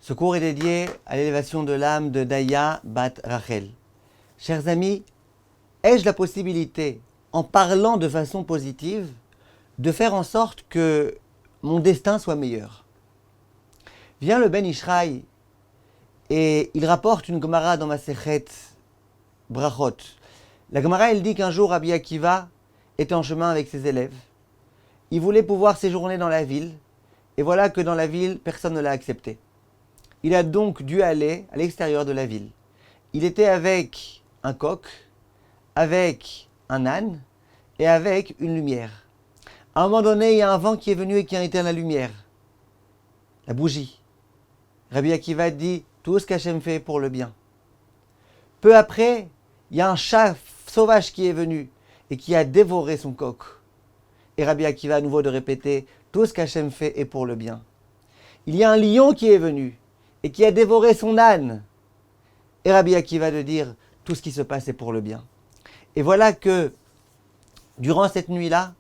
Ce cours est dédié à l'élévation de l'âme de Daya Bat Rachel. Chers amis, ai-je la possibilité, en parlant de façon positive, de faire en sorte que mon destin soit meilleur? Vient le Ben Ishraï et il rapporte une Gemara dans Masechet Brachot. La Gemara, elle dit qu'un jour Rabbi Akiva était en chemin avec ses élèves. Il voulait pouvoir séjourner dans la ville, et voilà que dans la ville, personne ne l'a accepté. Il a donc dû aller à l'extérieur de la ville. Il était avec un coq, avec un âne et avec une lumière. À un moment donné, il y a un vent qui est venu et qui a éteint la lumière, la bougie. Rabbi Akiva dit, tout ce qu'Hachem fait pour le bien. Peu après, il y a un chat sauvage qui est venu et qui a dévoré son coq. Et Rabbi Akiva à nouveau de répéter, tout ce qu'Hachem fait est pour le bien. Il y a un lion qui est venu et qui a dévoré son âne. Et Rabbi Akiva de dire, tout ce qui se passe est pour le bien. Et voilà que, durant cette nuit-là,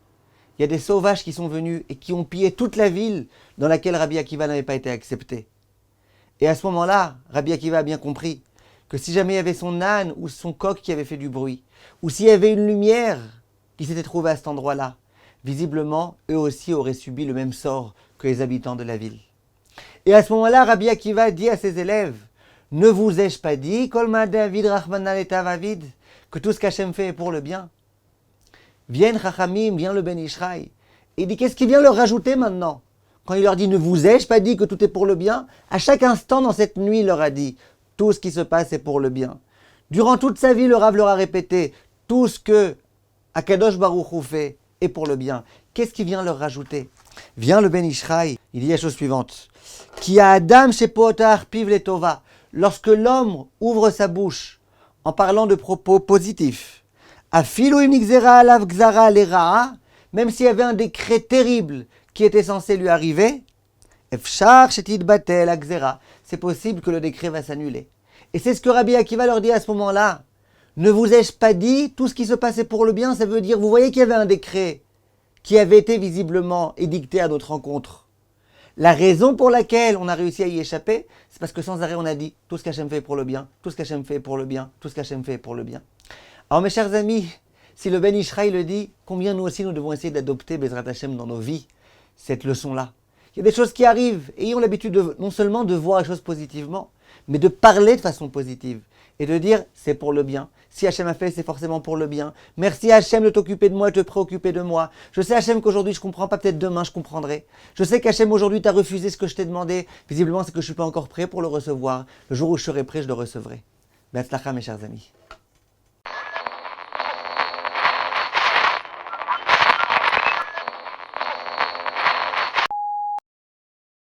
il y a des sauvages qui sont venus et qui ont pillé toute la ville dans laquelle Rabbi Akiva n'avait pas été accepté. Et à ce moment-là, Rabbi Akiva a bien compris que si jamais il y avait son âne ou son coq qui avait fait du bruit, ou s'il y avait une lumière qui s'était trouvée à cet endroit-là, visiblement, eux aussi auraient subi le même sort que les habitants de la ville. Et à ce moment-là, Rabbi Akiva dit à ses élèves, ne vous ai-je pas dit, Kolma David Rachmana Letav, que tout ce qu'Hachem fait est pour le bien? Viennent Chachamim, vient le Ben Ishraï, et il dit, qu'est-ce qu'il vient leur rajouter maintenant? Quand il leur dit, ne vous ai-je pas dit que tout est pour le bien? À chaque instant dans cette nuit, il leur a dit, tout ce qui se passe est pour le bien. Durant toute sa vie, le Rav leur a répété, tout ce que Akadosh Baruch Hu fait est pour le bien. Qu'est-ce qu'il vient leur rajouter? Vient le Ben Ishraï, il dit la chose suivante. Qui a Adam shepotar piv letova. Lorsque l'homme ouvre sa bouche en parlant de propos positifs, afilu im nigzera alav gzara lera'a, même s'il y avait un décret terrible qui était censé lui arriver, efshar shetitbatel agzera, c'est possible que le décret va s'annuler. Et c'est ce que Rabbi Akiva leur dit à ce moment-là. Ne vous ai-je pas dit, tout ce qui se passait pour le bien, ça veut dire, vous voyez qu'il y avait un décret qui avait été visiblement édicté à notre rencontre. La raison pour laquelle on a réussi à y échapper, c'est parce que sans arrêt on a dit, tout ce qu'Hachem fait pour le bien, tout ce qu'Hachem fait pour le bien, tout ce qu'Hachem fait pour le bien. Alors mes chers amis, si le Ben Ishraï le dit, combien nous aussi nous devons essayer d'adopter Bezrat Hachem dans nos vies, cette leçon-là. Il y a des choses qui arrivent, et ayons l'habitude non seulement de voir les choses positivement, mais de parler de façon positive, et de dire, c'est pour le bien. Si Hachem a fait, c'est forcément pour le bien. Merci Hachem de t'occuper de moi, de te préoccuper de moi. Je sais Hachem qu'aujourd'hui je comprends pas, peut-être demain je comprendrai. Je sais qu'Hachem aujourd'hui t'a refusé ce que je t'ai demandé. Visiblement c'est que je suis pas encore prêt pour le recevoir. Le jour où je serai prêt, je le recevrai. Be'atzlacha mes chers amis.